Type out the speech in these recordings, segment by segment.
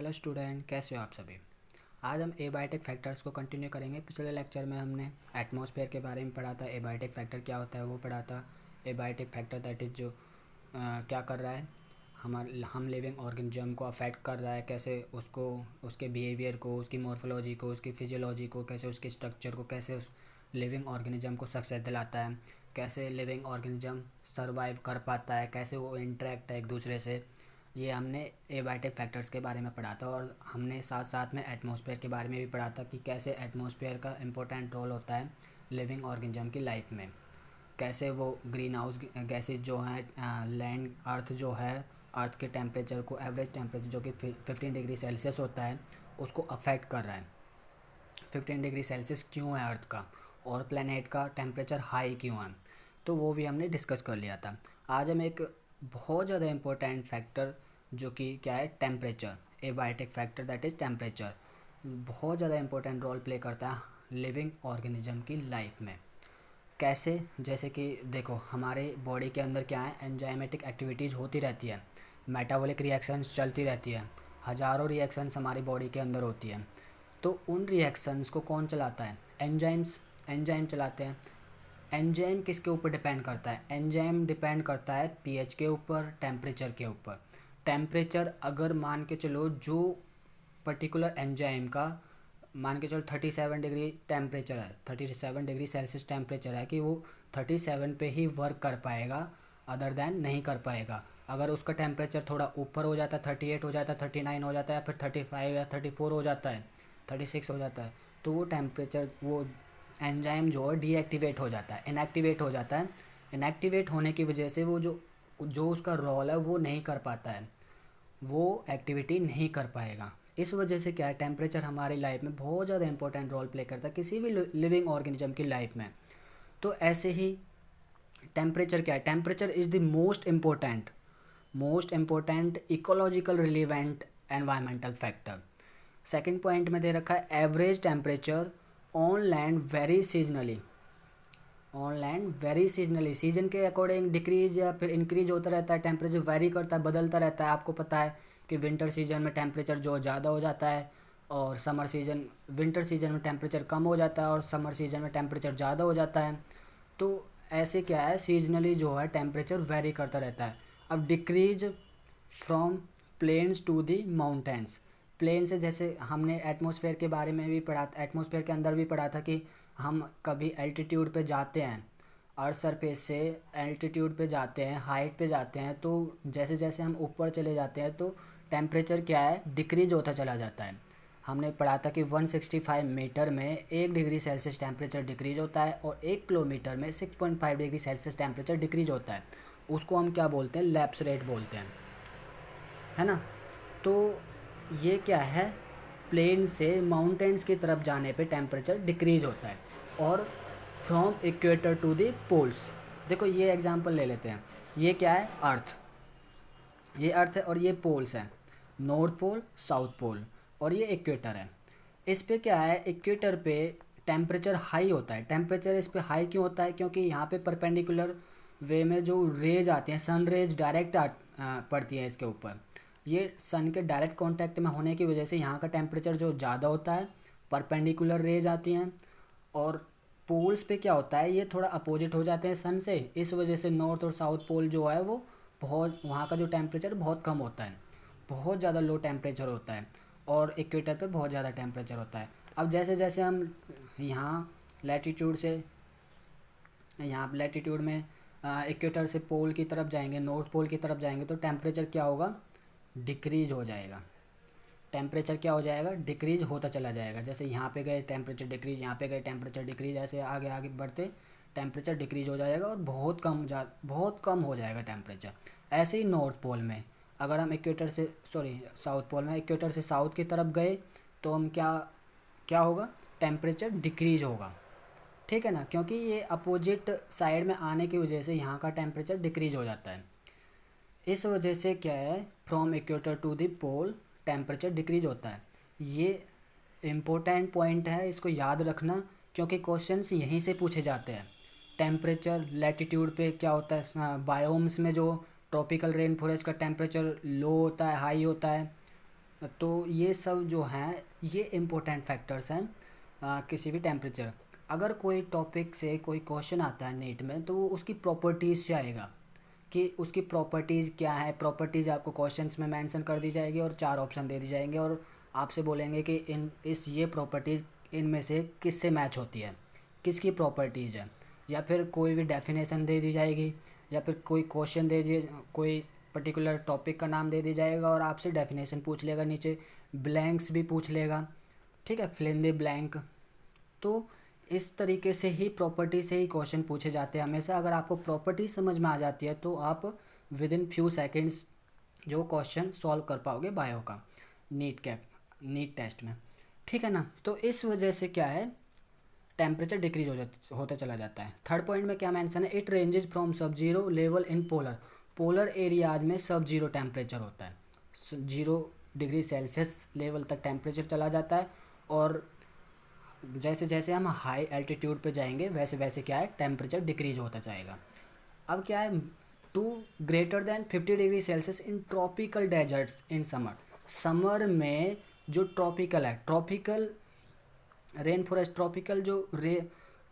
Hello student, कैसे हो आप सभी। आज हम एबायोटिक फैक्टर्स को कंटिन्यू करेंगे। पिछले लेक्चर में हमने एटमॉस्फेयर के बारे में पढ़ा था, एबायोटिक फैक्टर क्या होता है वो पढ़ा था। एबायोटिक फैक्टर दैट इज़ जो क्या कर रहा है, हम लिविंग ऑर्गेनिज्म को अफेक्ट कर रहा है, कैसे उसको, उसके बिहेवियर को, उसकी मॉर्फोलॉजी को, उसकी फिजियोलॉजी को, कैसे उसके स्ट्रक्चर को, कैसे उस लिविंग ऑर्गेनिज्म को सक्सेस दिलाता है, कैसे लिविंग ऑर्गेनिज्म सर्वाइव कर पाता है, कैसे वो इंटरेक्ट है एक दूसरे से। ये हमने एबायोटिक फैक्टर्स के बारे में पढ़ा था और हमने साथ साथ में एटमॉस्फेयर के बारे में भी पढ़ा था कि कैसे एटमॉस्फेयर का इम्पोर्टेंट रोल होता है लिविंग ऑर्गेनिज्म की लाइफ में। कैसे वो ग्रीन हाउस गैसेज जो हैं, लैंड अर्थ जो है, अर्थ के टेम्परेचर को, एवरेज टेम्परेचर जो कि 15 डिग्री सेल्सियस होता है, उसको अफेक्ट कर रहा है। 15 डिग्री सेल्सियस क्यों है अर्थ का, और प्लेनेट का टेम्परेचर हाई क्यों है, तो वो भी हमने डिस्कस कर लिया था। आज हम एक बहुत ज़्यादा इम्पोर्टेंट फैक्टर जो कि क्या है, temperature, abiotic factor that is temperature, बहुत ज़्यादा इम्पोर्टेंट रोल प्ले करता है लिविंग ऑर्गेनिज्म की लाइफ में। कैसे, जैसे कि देखो हमारे बॉडी के अंदर क्या है, एंजाइमेटिक एक्टिविटीज़ होती रहती है, मेटाबॉलिक रिएक्शंस चलती रहती है, हज़ारों रिएक्शंस हमारी बॉडी के अंदर होती है। तो उन रिएक्शंस को कौन चलाता है, एंजाइम्स, एंजाइम चलाते हैं। एंजाइम किसके ऊपर डिपेंड करता है, एंजाइम डिपेंड करता है पीएच के ऊपर, टेम्परेचर के ऊपर। टेम्परेचर अगर मान के चलो जो पर्टिकुलर एंजाइम का, मान के चलो 37 डिग्री टेम्परेचर है, 37 डिग्री सेल्सियस टेम्परेचर है, कि वो 37 पे ही वर्क कर पाएगा, अदर देन नहीं कर पाएगा। अगर उसका टेम्परेचर थोड़ा ऊपर हो जाता है, 38 हो जाता है, 39 हो जाता है, फिर 35 या 34 हो जाता है, 36 हो जाता है, तो वो टेम्परेचर, वो एंजाइम जो है डीएक्टिवेट हो जाता है, इनएक्टिवेट हो जाता है। इनएक्टिवेट होने की वजह से वो जो जो उसका रोल है वो नहीं कर पाता है, वो एक्टिविटी नहीं कर पाएगा। इस वजह से क्या है, टेम्परेचर हमारी लाइफ में बहुत ज़्यादा इंपॉर्टेंट रोल प्ले करता है किसी भी लिविंग ऑर्गेनिज्म की लाइफ में। तो ऐसे ही टेम्परेचर क्या है, temperature is the most important ecological relevant environmental factor. Second point में दे रखा है average temperature on land very seasonally, season के अकॉर्डिंग डिक्रीज या फिर इंक्रीज होता रहता है, टेम्परेचर वेरी करता है, बदलता रहता है। आपको पता है कि विंटर सीजन में टेम्परेचर जो ज़्यादा हो जाता है, और विंटर सीजन में टेम्परेचर कम हो जाता है, और समर सीजन में टेम्परेचर ज़्यादा हो जाता है। तो ऐसे क्या है, सीजनली जो है टेम्परेचर वेरी करता रहता है। अब decrease from plains to the mountains, plain से, जैसे हमने एटमॉस्फेयर के बारे में भी पढ़ा, एटमॉस्फेयर के अंदर भी पढ़ा था कि हम कभी एल्टीट्यूड पे जाते हैं, अर्थ सरफेस से एल्टीट्यूड पे जाते हैं, हाइट पे जाते हैं, तो जैसे जैसे हम ऊपर चले जाते हैं तो टेम्परेचर क्या है, डिक्रीज होता चला जाता है। हमने पढ़ा था कि 165 मीटर में 1 डिग्री सेल्सियस टेम्परेचर डिक्रीज होता है, और 1 किलोमीटर में 6.5 डिग्री सेल्सियस टेम्परेचर डिक्रीज होता है। उसको हम क्या बोलते हैं, लैप्स रेट बोलते हैं, है ना। तो ये क्या है, प्लेन से माउंटेन्स की तरफ जाने पे टेम्परेचर डिक्रीज होता है। और from equator to the poles, देखो ये एग्जांपल ले लेते हैं, ये क्या है, अर्थ, ये अर्थ है और ये पोल्स हैं, नॉर्थ पोल, साउथ पोल, और ये इक्वेटर है। इस पे क्या है, इक्वेटर पे टेम्परेचर हाई होता है। टेम्परेचर इस पे हाई क्यों होता है, क्योंकि यहाँ पे परपेंडिकुलर वे में जो रेज आती हैं, सन रेज डायरेक्ट पड़ती है इसके ऊपर। ये सन के डायरेक्ट कांटेक्ट में होने की वजह से यहाँ का टेम्परेचर जो ज़्यादा होता है, परपेंडिकुलर रेज आती हैं। और पोल्स पे क्या होता है, ये थोड़ा अपोजिट हो जाते हैं सन से, इस वजह से नॉर्थ और साउथ पोल जो है वो बहुत, वहाँ का जो टेम्परेचर बहुत कम होता है, बहुत ज़्यादा लो टेम्परेचर होता है, और इक्वेटर पे बहुत ज़्यादा टेम्परेचर होता है। अब जैसे जैसे हम यहाँ लैटीट्यूड से, यहाँ लैटीट्यूड में इक्वेटर से पोल की तरफ जाएंगे, नॉर्थ पोल की तरफ जाएंगे, तो टेम्परेचर क्या होगा, डिक्रीज हो जाएगा। टेम्परेचर क्या हो जाएगा, डिक्रीज होता चला जाएगा। जैसे यहाँ पे गए टेम्परेचर डिक्रीज, यहाँ पे गए टेम्परेचर डिक्रीज, ऐसे आगे आगे बढ़ते टेम्परेचर डिक्रीज हो जाएगा, और बहुत कम हो जाएगा टेम्परेचर। ऐसे ही नॉर्थ पोल में, अगर हम इक्वेटर से, सॉरी साउथ पोल में, इक्वेटर से साउथ की तरफ गए तो हम क्या क्या होगा, टेम्परेचर डिक्रीज होगा, ठीक है ना, क्योंकि ये अपोजिट साइड में आने की वजह से यहाँ का टेम्परेचर डिक्रीज हो जाता है। इस वजह से क्या है, from equator to the pole temperature decrease होता है। ये इम्पोर्टेंट पॉइंट है, इसको याद रखना, क्योंकि क्वेश्चंस यहीं से पूछे जाते हैं। टेम्परेचर लैटिट्यूड पे क्या होता है, बायोम्स में जो ट्रॉपिकल रेन फॉरेस्ट का टेम्परेचर लो होता है, हाई होता है, तो ये सब जो हैं ये इम्पोर्टेंट फैक्टर्स हैं किसी भी टेम्परेचर। अगर कोई टॉपिक से कोई क्वेश्चन आता है नीट में तो वो उसकी प्रॉपर्टीज़ से आएगा कि उसकी प्रॉपर्टीज़ क्या है। प्रॉपर्टीज़ आपको क्वेश्चंस में मेंशन कर दी जाएगी और 4 ऑप्शन दे दी जाएंगे और आपसे बोलेंगे कि इन इस ये प्रॉपर्टीज़ इनमें से किससे मैच होती है, किसकी प्रॉपर्टीज़ है। या फिर कोई भी डेफिनेशन दे दी जाएगी या फिर कोई क्वेश्चन दे दिए, कोई पर्टिकुलर टॉपिक का नाम दे दी जाएगा और आपसे डेफिनेशन पूछ लेगा, नीचे ब्लैंक्स भी पूछ लेगा, ठीक है, फिल इन द ब्लैंक। तो इस तरीके से ही प्रॉपर्टी से ही क्वेश्चन पूछे जाते हैं हमेशा। अगर आपको प्रॉपर्टी समझ में आ जाती है तो आप विद इन फ्यू सेकेंड्स जो क्वेश्चन सॉल्व कर पाओगे बायो का नीट टेस्ट में, ठीक है ना। तो इस वजह से क्या है, टेम्परेचर डिक्रीज होता चला जाता है। थर्ड पॉइंट में क्या मेंशन है, इट रेंजेस फ्रॉम सब zero level in polar areas में सब जीरो टेम्परेचर होता है, 0 डिग्री सेल्सियस लेवल तक टेम्परेचर चला जाता है। और जैसे जैसे हम हाई एल्टीट्यूड पे जाएंगे वैसे वैसे क्या है, टेम्परेचर डिक्रीज होता जाएगा। अब क्या है, to greater than 50 degree Celsius in tropical deserts in summer में जो ट्रॉपिकल है, tropical rain forest,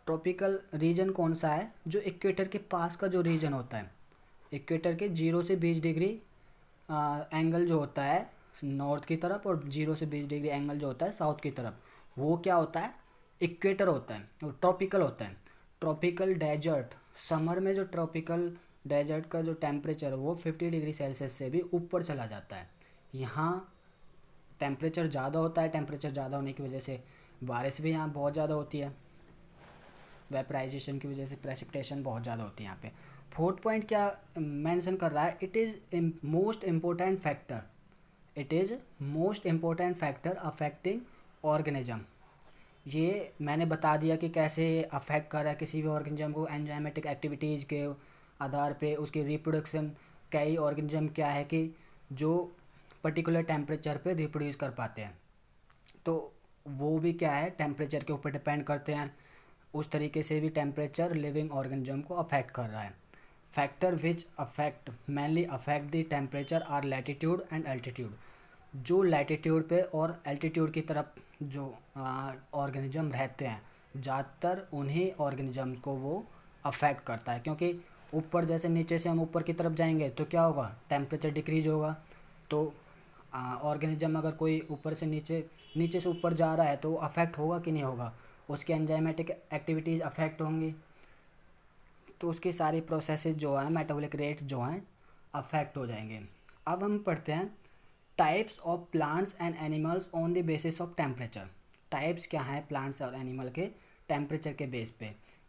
tropical region कौन सा है, जो इक्वेटर के पास का जो रीजन होता है, इक्वेटर के 0 से 20 डिग्री एंगल जो होता है नॉर्थ की तरफ और 0 से 20 डिग्री एंगल जो होता है साउथ की तरफ, वो क्या होता है, इक्वेटर होता है, वो ट्रॉपिकल होता है। ट्रॉपिकल डेजर्ट, समर में जो ट्रॉपिकल डेजर्ट का जो टेम्परेचर है वो 50 डिग्री सेल्सियस से भी ऊपर चला जाता है। यहाँ टेम्परेचर ज़्यादा होता है, टेम्परेचर ज़्यादा होने की वजह से बारिश भी यहाँ बहुत ज़्यादा होती है, वेपराइजेशन की वजह से प्रेसिपिटेशन बहुत ज़्यादा होती है यहाँ पे। फोर्थ पॉइंट क्या मेंशन कर रहा है, it is most important factor, it is most important factor affecting organism. ये मैंने बता दिया कि कैसे अफेक्ट कर रहा है किसी भी ऑर्गेनिज्म को, एंजाइमेटिक एक्टिविटीज़ के आधार पे उसकी रिप्रोडक्शन। कई ऑर्गेनिज्म क्या है कि जो पर्टिकुलर टेम्परेचर पे रिप्रोड्यूस कर पाते हैं, तो वो भी क्या है, टेम्परेचर के ऊपर डिपेंड करते हैं। उस तरीके से भी टेम्परेचर लिविंग ऑर्गेनिज्म को अफेक्ट कर रहा है। Factor which affect mainly affect the temperature are latitude and altitude. जो लैटिट्यूड पे और एल्टीट्यूड की तरफ जो ऑर्गेनिज्म रहते हैं, ज़्यादातर उन्हीं ऑर्गेनिज्म को वो अफेक्ट करता है। क्योंकि ऊपर जैसे नीचे से हम ऊपर की तरफ जाएंगे तो क्या होगा, टेम्परेचर डिक्रीज होगा। तो ऑर्गेनिज्म अगर कोई ऊपर से नीचे, नीचे से ऊपर जा रहा है तो अफेक्ट होगा कि नहीं होगा, उसके एंजाइमेटिक एक्टिविटीज़ अफेक्ट होंगी, तो उसकी सारी प्रोसेसेस जो हैं, मेटाबॉलिक रेट्स जो हैं अफेक्ट हो जाएंगे। अब हम पढ़ते हैं types of plants and animals on the basis of temperature. Types क्या हैं प्लांट्स और एनिमल के टेम्परेचर के बेस पे,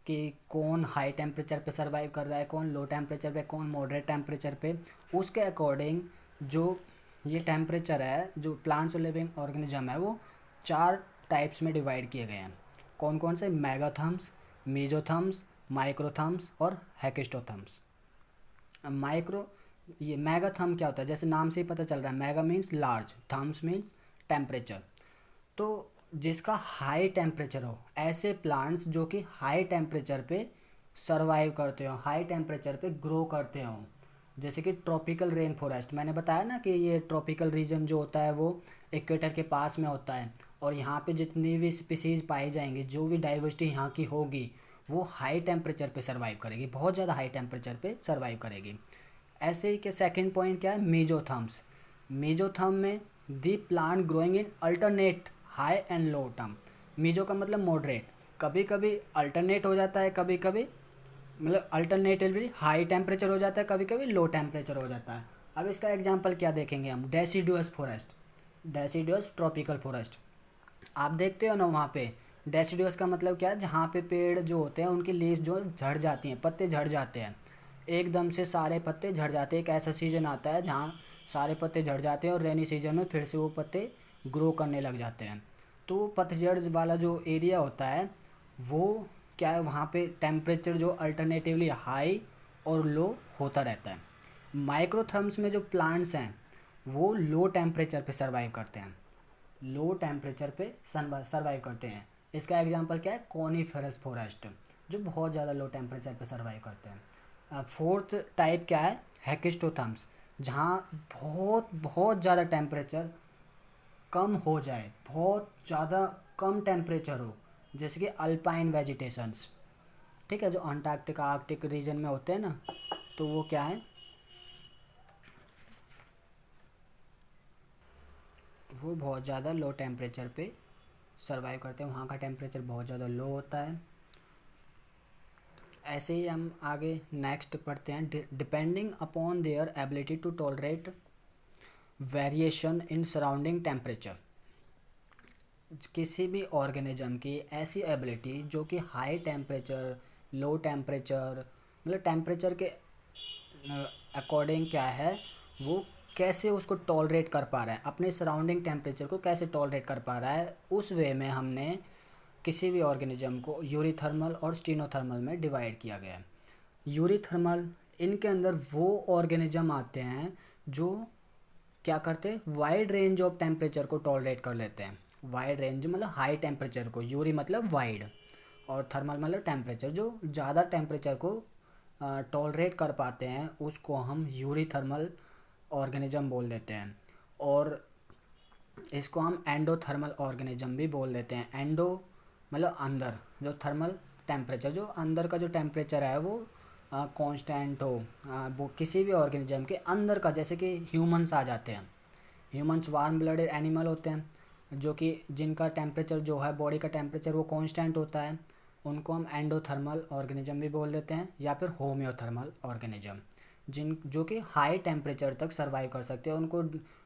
कि कौन हाई टेम्परेचर पे सर्वाइव कर रहा है, कौन लो टेम्परेचर पे, कौन मॉडरेट टेम्परेचर पे। उसके अकॉर्डिंग जो ये टेम्परेचर है, जो प्लांट्स और लिविंग ऑर्गेनिज्म है, वो 4 टाइप्स में डिवाइड किए गए हैं। कौन कौन से, मेगाथर्म्स, मीजोथर्म्स, माइक्रोथर्म्स और हेकेस्टोथर्म्स। ये मेगाथर्म क्या होता है, जैसे नाम से ही पता चल रहा है, mega means large, therms means temperature. तो जिसका हाई टेम्परेचर हो, ऐसे प्लांट्स जो कि हाई टेम्परेचर पे सर्वाइव करते हो, हाई टेम्परेचर पे ग्रो करते हो, जैसे कि ट्रॉपिकल रेन फॉरेस्ट। मैंने बताया ना कि ये ट्रॉपिकल रीजन जो होता है वो इक्वेटर के पास में होता है, और यहाँ पे जितनी भी स्पीसीज़ पाई जाएंगी, जो भी डाइवर्सिटी यहाँ की होगी, वो हाई टेम्परेचर पे सर्वाइव करेगी, बहुत ज़्यादा हाई टेम्परेचर पे सर्वाइव करेगी। ऐसे ही के सेकंड पॉइंट क्या है, मीजोथर्म्स। मीजोथर्म में the plant growing in alternate high and low term. Meso का मतलब मॉडरेट, कभी कभी अल्टरनेट हो जाता है, कभी कभी मतलब अल्टरनेटिवली हाई टेम्परेचर हो जाता है, कभी कभी लो टेम्परेचर हो जाता है। अब इसका एग्जांपल क्या देखेंगे हम, deciduous forest, deciduous tropical forest. आप देखते हो ना वहाँ पे, डेसिडुअस का मतलब क्या है, जहाँ पे पेड़ जो होते हैं उनकी लीफ जो झड़ जाती हैं, पत्ते झड़ जाते हैं, एकदम से सारे पत्ते झड़ जाते हैं। एक ऐसा सीजन आता है जहाँ सारे पत्ते झड़ जाते हैं और रेनी सीजन में फिर से वो पत्ते ग्रो करने लग जाते हैं। तो पतझड़ वाला जो एरिया होता है वो क्या है, वहाँ पे टेम्परेचर जो अल्टरनेटिवली हाई और लो होता रहता है। माइक्रोथर्म्स में जो प्लांट्स हैं वो लो टेम्परेचर पे सर्वाइव करते हैं, लो टेम्परेचर पे सर्वाइव करते हैं। इसका एग्जांपल क्या है, कॉनिफेरस फॉरेस्ट, जो बहुत ज़्यादा लो टेम्परेचर पे सर्वाइव करते हैं। फोर्थ टाइप क्या है, हेकिस्टोथर्म्स, जहाँ बहुत बहुत ज़्यादा टेम्परेचर कम हो जाए, बहुत ज़्यादा कम टेम्परेचर हो, जैसे कि अल्पाइन वेजिटेशंस, ठीक है, जो अंटार्कटिका आर्कटिक रीजन में होते हैं ना, तो वो क्या है, वो बहुत ज़्यादा लो टेम्परेचर पे सर्वाइव करते हैं, वहाँ का टेम्परेचर बहुत ज़्यादा लो होता है। ऐसे ही हम आगे नेक्स्ट पढ़ते हैं, depending upon their ability to tolerate variation in surrounding temperature. किसी भी ऑर्गेनिज्म की ऐसी एबिलिटी जो कि हाई टेम्परेचर, लो टेम्परेचर, मतलब टेम्परेचर के अकॉर्डिंग क्या है, वो कैसे उसको टॉलरेट कर पा रहा है, अपने सराउंडिंग टेम्परेचर को कैसे टॉलरेट कर पा रहा है, उस वे में हमने किसी भी ऑर्गेनिज्म को यूरीथर्मल और स्टीनोथर्मल में डिवाइड किया गया है। यूरीथर्मल, इनके अंदर वो ऑर्गेनिज्म आते हैं जो क्या करते हैं, वाइड रेंज ऑफ टेम्परेचर को टॉलरेट कर लेते हैं। वाइड रेंज मतलब हाई टेम्परेचर को, यूरी मतलब वाइड, और थर्मल मतलब टेम्परेचर, जो ज़्यादा टेम्परेचर को टॉलरेट कर पाते हैं उसको हम यूरीथर्मल ऑर्गेनिज्म बोल देते हैं। और इसको हम एंडोथर्मल ऑर्गेनिज्म भी बोल देते हैं। एंडो मतलब अंदर, जो थर्मल टेम्परेचर, जो अंदर का जो टेम्परेचर है वो कांस्टेंट हो, वो किसी भी ऑर्गेनिज्म के अंदर का, जैसे कि ह्यूमंस आ जाते हैं। ह्यूमंस वार्म ब्लडेड एनिमल होते हैं जो कि जिनका टेम्परेचर जो है, बॉडी का टेम्परेचर वो कांस्टेंट होता है, उनको हम एंडोथर्मल ऑर्गेनिज्म भी बोल देते हैं, या फिर होम्योथर्मल ऑर्गेनिज्म, जो कि हाई टेम्परेचर तक सर्वाइव कर सकते हैं। उनको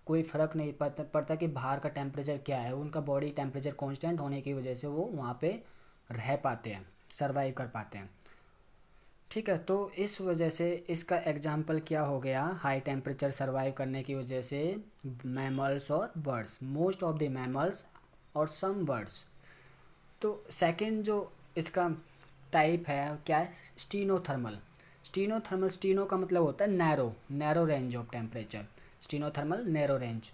कोई फ़र्क नहीं पड़ता कि बाहर का टेम्परेचर क्या है, उनका बॉडी टेम्परेचर कांस्टेंट होने की वजह से वो वहाँ पे रह पाते हैं, सर्वाइव कर पाते हैं। ठीक है, तो इस वजह से इसका एग्जाम्पल क्या हो गया, हाई टेम्परेचर सर्वाइव करने की वजह से मैमल्स और birds, most of the mammals और सम बर्ड्स। तो सेकंड जो इसका टाइप है क्या है, स्टीनोथर्मल। स्टीनोथर्मल, स्टीनो का मतलब होता है narrow, narrow range of temperature, stenothermal narrow range.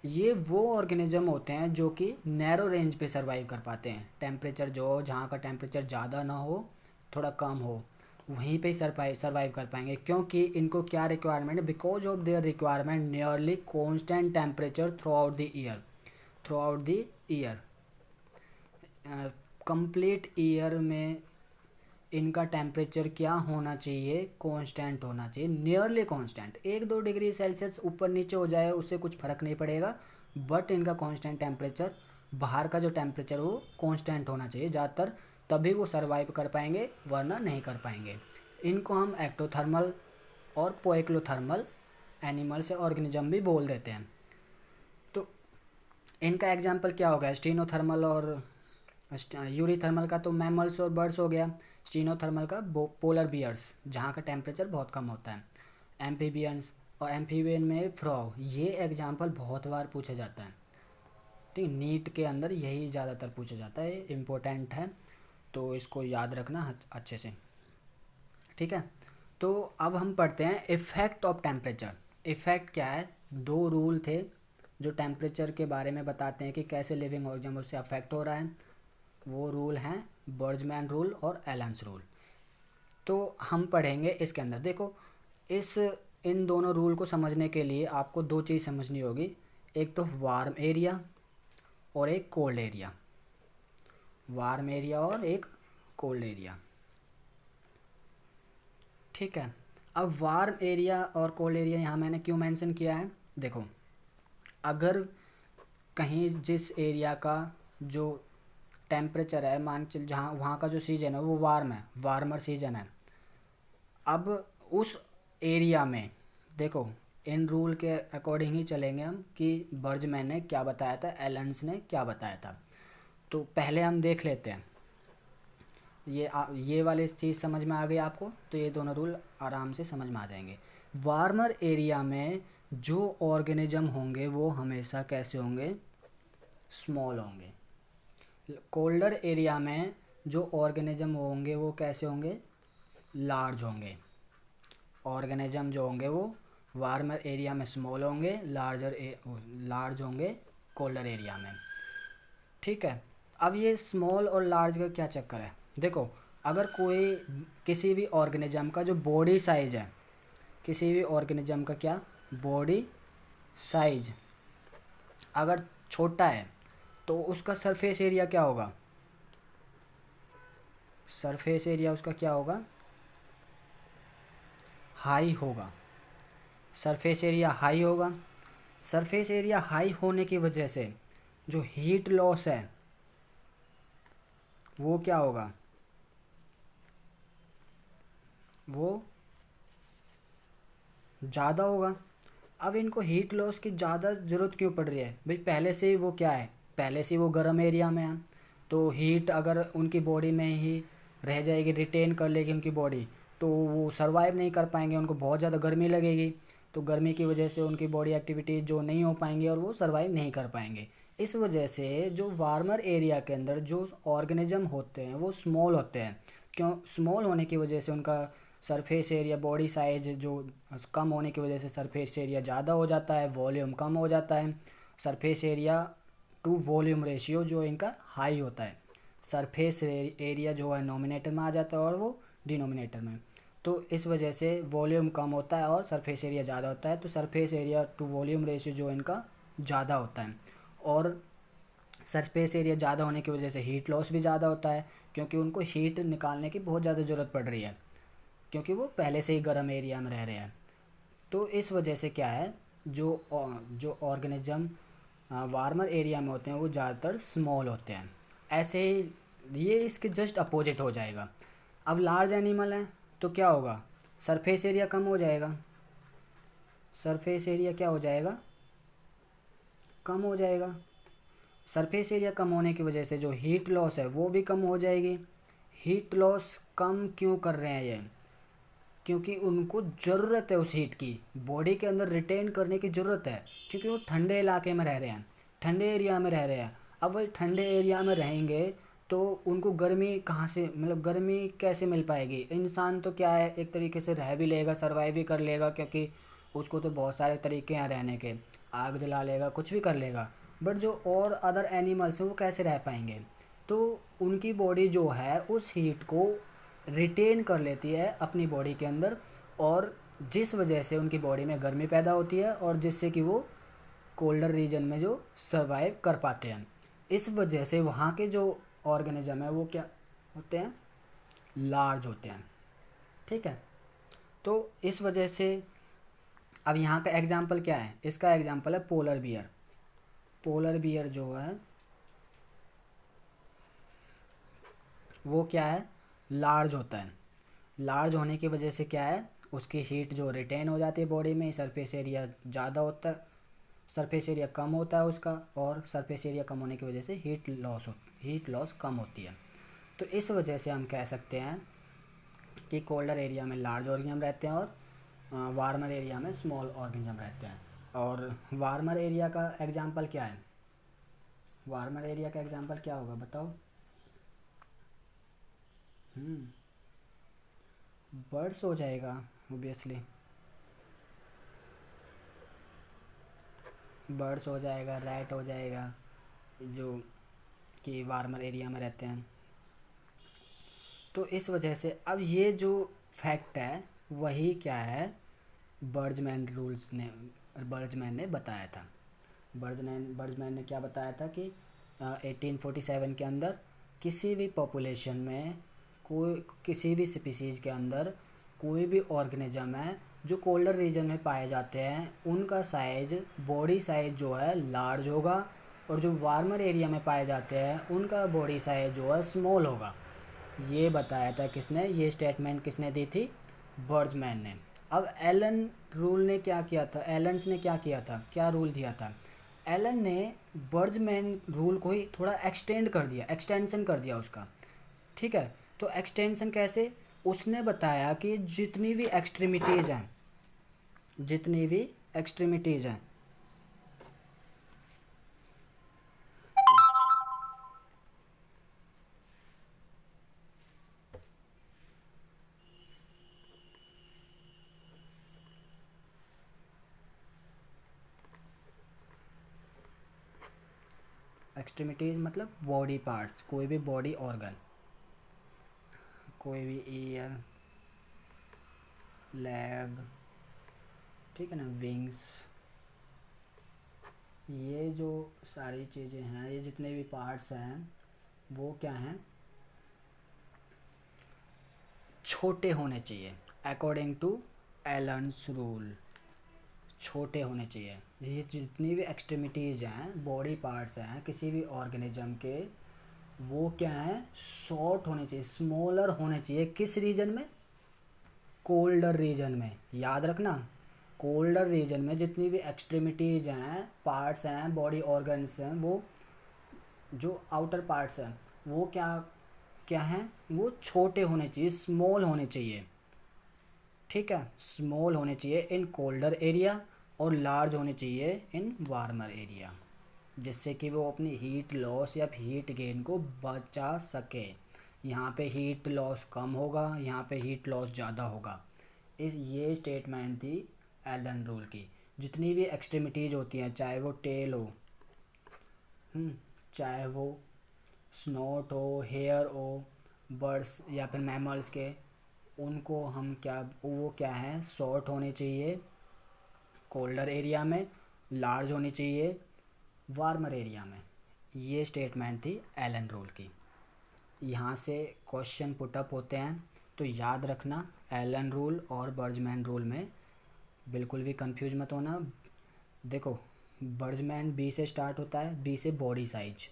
ये वो ऑर्गेनिज्म होते हैं जो कि नैरो रेंज पे सर्वाइव कर पाते हैं, टेम्परेचर जो जहाँ का टेम्परेचर ज़्यादा ना हो, थोड़ा कम हो, वहीं पे सर्वाइव कर पाएंगे, क्योंकि इनको क्या रिक्वायरमेंट है, because of their requirement nearly constant temperature through out the year, through out the year, complete year में इनका टेम्परेचर क्या होना चाहिए, कांस्टेंट होना चाहिए, नियरली कांस्टेंट। 1-2 डिग्री सेल्सियस ऊपर नीचे हो जाए उससे कुछ फ़र्क नहीं पड़ेगा, बट इनका कांस्टेंट टेम्परेचर, बाहर का जो टेम्परेचर वो कांस्टेंट होना चाहिए ज़्यादातर, तभी वो सर्वाइव कर पाएंगे, वरना नहीं कर पाएंगे। इनको हम एक्टोथर्मल और पोइक्लोथर्मल एनिमल से ऑर्गेनिज्म भी बोल देते हैं। तो इनका एग्जाम्पल क्या हो गया, स्टीनोथर्मल और यूरीथर्मल का तो मैमल्स और बर्ड्स हो गया, स्टीनोथर्मल का पोलर बियर्स जहाँ का टेम्परेचर बहुत कम होता है, एम्फीबियंस, और एम्फीबियन में फ्रॉग। ये एग्जाम्पल बहुत बार पूछा जाता है, ठीक, नीट के अंदर यही ज़्यादातर पूछा जाता है, इम्पोर्टेंट है, तो इसको याद रखना अच्छे से, ठीक है। तो अब हम पढ़ते हैं इफ़ेक्ट ऑफ टेम्परेचर। इफ़ेक्ट क्या है, 2 रूल थे जो टेम्परेचर के बारे में बताते हैं कि कैसे लिविंग ऑर्गेनिज्म उससे अफेक्ट हो रहा है। वो रूल हैं बोल्ट्जमैन रूल और एलन्स रूल। तो हम पढ़ेंगे इसके अंदर, देखो इन दोनों रूल को समझने के लिए आपको 2 चीज़ समझनी होगी, एक तो वार्म एरिया और एक कोल्ड एरिया, वार्म एरिया और एक कोल्ड एरिया, ठीक है। अब वार्म एरिया और कोल्ड एरिया यहाँ मैंने क्यों मेंशन किया है, देखो, अगर कहीं जिस एरिया का जो टेम्परेचर है, मान चल जहाँ वहाँ का जो सीजन है वो वार्म है, वार्मर सीजन है, अब उस एरिया में देखो, इन रूल के अकॉर्डिंग ही चलेंगे हम कि बोल्ट्जमैन ने क्या बताया था, एलन्स ने क्या बताया था। तो पहले हम देख लेते हैं, ये वाली चीज़ समझ में आ गई आपको, तो ये दोनों रूल आराम से समझ में आ जाएंगे। वार्मर एरिया में जो ऑर्गेनिज्म होंगे वो हमेशा कैसे होंगे, स्मॉल होंगे। कोल्डर एरिया में जो ऑर्गेनिज्म होंगे वो कैसे होंगे, लार्ज होंगे। ऑर्गेनिज्म जो होंगे वो वार्मर एरिया में स्मॉल होंगे, लार्ज होंगे कोल्डर एरिया में, ठीक है। अब ये स्मॉल और लार्ज का क्या चक्कर है, देखो, अगर कोई किसी भी ऑर्गेनिज्म का जो बॉडी साइज है, किसी भी ऑर्गेनिज्म का क्या बॉडी साइज अगर छोटा है तो उसका सरफेस एरिया क्या होगा, सरफेस एरिया उसका क्या होगा, हाई होगा। सरफेस एरिया हाई होगा। सरफेस एरिया हाई होने की वजह से जो हीट लॉस है वो क्या होगा, वो ज़्यादा होगा। अब इनको हीट लॉस की ज़्यादा ज़रूरत क्यों पड़ रही है भाई, पहले से ही वो क्या है, पहले से ही वो गर्म एरिया में है, तो हीट अगर उनकी बॉडी में ही रह जाएगी, रिटेन कर लेगी उनकी बॉडी, तो वो सर्वाइव नहीं कर पाएंगे, उनको बहुत ज़्यादा गर्मी लगेगी। तो गर्मी की वजह से उनकी बॉडी एक्टिविटीज़ जो नहीं हो पाएंगी और वो सर्वाइव नहीं कर पाएंगे। इस वजह से जो वार्मर एरिया के अंदर जो ऑर्गेनिज्म होते हैं वो स्मॉल होते हैं। क्यों स्मॉल होने की वजह से उनका सरफेस एरिया, बॉडी साइज जो कम होने की वजह से सरफेस एरिया ज़्यादा हो जाता है, वॉल्यूम कम हो जाता है। Surface area to volume ratio जो इनका हाई होता है। सरफेस एरिया जो है नोमिनेटर में आ जाता है और वो डिनोमिनेटर में। तो इस वजह से वॉल्यूम कम होता है और सरफेस एरिया ज़्यादा होता है, तो surface area to volume ratio जो इनका ज़्यादा होता है। और सरफेस एरिया ज़्यादा होने की वजह से हीट लॉस भी ज़्यादा होता है, क्योंकि उनको हीट निकालने की बहुत ज़्यादा ज़रूरत पड़ रही है, क्योंकि वो पहले से ही गर्म एरिया में रह रहे हैं। तो इस वजह से क्या है, जो ऑर्गेनिज्म वार्मर एरिया में होते हैं वो ज़्यादातर स्मॉल होते हैं। ऐसे ही ये इसके जस्ट अपोजिट हो जाएगा। अब लार्ज एनिमल है तो क्या होगा, सरफेस एरिया कम हो जाएगा। सरफेस एरिया क्या हो जाएगा, कम हो जाएगा। सरफेस एरिया कम होने की वजह से जो हीट लॉस है वो भी कम हो जाएगी। हीट लॉस कम क्यों कर रहे हैं ये, क्योंकि उनको ज़रूरत है उस हीट की, बॉडी के अंदर रिटेन करने की ज़रूरत है, क्योंकि वो ठंडे इलाके में रह रहे हैं, ठंडे एरिया में रह रहे हैं। अब वही ठंडे एरिया में रहेंगे तो उनको गर्मी कहाँ से, मतलब गर्मी कैसे मिल पाएगी। इंसान तो क्या है, एक तरीके से रह भी लेगा, सर्वाइव भी कर लेगा, क्योंकि उसको तो बहुत सारे तरीके हैं रहने के, आग जला लेगा, कुछ भी कर लेगा। बट जो और अदर एनिमल्स हैं वो कैसे रह पाएंगे, तो उनकी बॉडी जो है उस हीट को रिटेन कर लेती है अपनी बॉडी के अंदर, और जिस वजह से उनकी बॉडी में गर्मी पैदा होती है और जिससे कि वो कोल्डर रीजन में जो सर्वाइव कर पाते हैं। इस वजह से वहाँ के जो ऑर्गेनिज्म है वो क्या होते हैं, लार्ज होते हैं। ठीक है, तो इस वजह से अब यहाँ का एग्जाम्पल क्या है, इसका एग्जाम्पल है पोलर बियर। पोलर बियर जो है वो क्या है, लार्ज होता है। लार्ज होने की वजह से क्या है, उसकी हीट जो रिटेन हो जाती है बॉडी में, सरफेस एरिया ज़्यादा होता है, सरफेस एरिया कम होता है उसका, और सरफेस एरिया कम होने की वजह से हीट लॉस कम होती है। तो इस वजह से हम कह सकते हैं कि कोल्डर एरिया में लार्ज ऑर्गेनिज्म रहते हैं और वार्मर एरिया में स्मॉल ऑर्गेनिज्म रहते हैं। और वार्मर एरिया का एग्जांपल क्या है, वार्मर एरिया का एग्जांपल क्या होगा बताओ। बर्ड्स हो जाएगा ओबियसली, बर्ड्स हो जाएगा, रैट हो जाएगा, जो कि वार्मर एरिया में रहते हैं। तो इस वजह से अब ये जो फैक्ट है वही क्या है, बर्जमैन ने बताया था। बर्जमैन ने क्या बताया था कि 1847 के अंदर किसी भी पॉपुलेशन में, कोई किसी भी स्पीसीज़ के अंदर कोई भी ऑर्गेनिज्म है जो कोल्डर रीजन में पाए जाते हैं, उनका साइज, बॉडी साइज जो है लार्ज होगा, और जो वार्मर एरिया में पाए जाते हैं उनका बॉडी साइज जो है स्मॉल होगा। ये बताया था किसने, ये स्टेटमेंट किसने दी थी, बर्जमैन ने। अब एलन रूल ने क्या किया था, एलन्स ने क्या किया था, क्या रूल दिया था, एलन ने बर्जमैन रूल को ही थोड़ा एक्सटेंड कर दिया, एक्सटेंशन कर दिया उसका। ठीक है, तो एक्सटेंशन कैसे, उसने बताया कि जितनी भी एक्सट्रीमिटीज़ हैं, जितनी भी एक्सट्रीमिटीज़ हैं, एक्सट्रीमिटीज़ मतलब बॉडी पार्ट्स, कोई भी बॉडी ऑर्गन, कोई भी ईयर, लेग, ठीक है ना, विंग्स, ये जो सारी चीज़ें हैं, ये जितने भी पार्ट्स हैं वो क्या हैं, छोटे होने चाहिए अकॉर्डिंग टू एलन्स रूल, छोटे होने चाहिए। ये जितनी भी एक्सट्रीमिटीज़ हैं, बॉडी पार्ट्स हैं किसी भी ऑर्गेनिज्म के, वो क्या हैं, शॉर्ट होने चाहिए, स्मॉलर होने चाहिए। किस रीजन में, कोल्डर रीजन में। याद रखना, कोल्डर रीजन में जितनी भी एक्सट्रीमिटीज़ हैं, पार्ट्स हैं, बॉडी ऑर्गन्स हैं, वो जो आउटर पार्ट्स हैं वो क्या क्या हैं, वो छोटे होने चाहिए, स्मॉल होने चाहिए। ठीक है, स्मॉल होने चाहिए इन कोल्डर एरिया और लार्ज होने चाहिए इन वार्मर एरिया, जिससे कि वो अपनी हीट लॉस या हीट गेन को बचा सके। यहाँ पे हीट लॉस कम होगा, यहाँ पे हीट लॉस ज़्यादा होगा। ये स्टेटमेंट थी एलन रूल की। जितनी भी एक्सट्रीमिटीज़ होती हैं, चाहे वो टेल हो, चाहे वो स्नोट हो, हेयर हो, बर्ड्स या फिर मैमल्स के, उनको हम क्या, वो क्या है, शॉर्ट होने चाहिए कोल्डर एरिया में, लार्ज होनी चाहिए वार्मर एरिया में। ये स्टेटमेंट थी एलन रूल की। यहाँ से क्वेश्चन पुटअप होते हैं, तो याद रखना एलन रूल और बर्जमैन रूल में बिल्कुल भी कंफ्यूज मत होना। देखो, बर्जमैन बी से स्टार्ट होता है, बी से बॉडी साइज,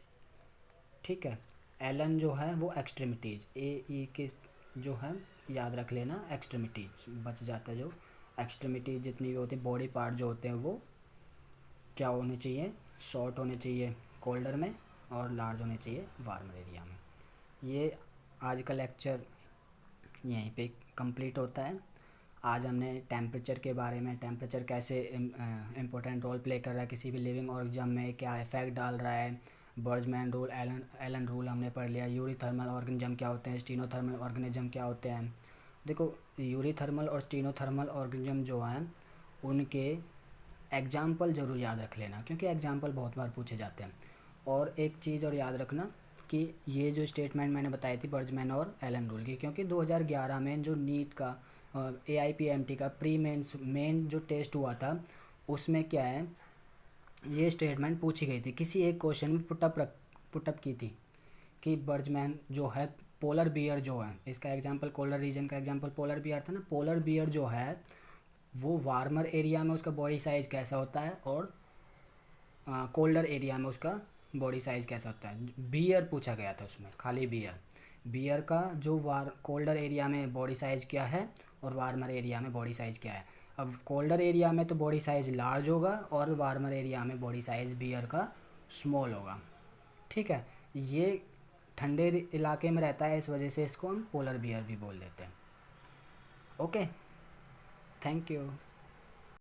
ठीक है। एलन जो है वो एक्सट्रीमिटीज़, ए ई के जो है याद रख लेना, एक्सट्रीमिटीज बच जाता है। जो एक्सट्रीमिटीज जितनी भी होती है, बॉडी पार्ट जो होते हैं वो क्या होने चाहिए, शॉर्ट होने चाहिए कोल्डर में और लार्ज होने चाहिए वार्मर एरिया में। ये आज का लेक्चर यहीं पे कंप्लीट होता है। आज हमने टेम्परेचर के बारे में, टेम्परेचर कैसे इम्पोर्टेंट रोल प्ले कर रहा है किसी भी लिविंग ऑर्गेनिज्म में, क्या इफेक्ट डाल रहा है, बर्जमैन रूल, एलन रूल हमने पढ़ लिया। यूरीथर्मल ऑर्गेनिज्म क्या होते हैं, स्टीनोथर्मल ऑर्गेनिज्म क्या होते हैं। देखो, यूरीथर्मल और स्टीनोथर्मल ऑर्गेनिज्म जो हैं उनके एग्जाम्पल ज़रूर याद रख लेना, क्योंकि एग्जाम्पल बहुत बार पूछे जाते हैं। और एक चीज़ और याद रखना कि ये जो स्टेटमेंट मैंने बताई थी बर्जमैन और एलन रूल की, क्योंकि 2011 में जो नीट का AIPMT का प्री मेन जो टेस्ट हुआ था, उसमें क्या है, ये स्टेटमेंट पूछी गई थी, किसी एक क्वेश्चन में पुटअप की थी कि बर्जमैन जो है, पोलर बियर जो है, इसका एग्जांपल कोल्डर रीजन का एग्जांपल पोलर बियर था ना, पोलर बियर जो है वो वार्मर एरिया में उसका बॉडी साइज़ कैसा होता है और कोल्डर एरिया में उसका बॉडी साइज़ कैसा होता है। बियर पूछा गया था उसमें, खाली बियर का जो कोल्डर एरिया में बॉडी साइज़ क्या है और वार्मर एरिया में बॉडी साइज़ क्या है। अब कोल्डर एरिया में तो बॉडी साइज़ लार्ज होगा और वार्मर एरिया में बॉडी साइज़ बियर का स्मॉल होगा, ठीक है। ये ठंडे इलाके में रहता है, इस वजह से इसको हम पोलर बियर भी बोल देते हैं। Okay, thank you.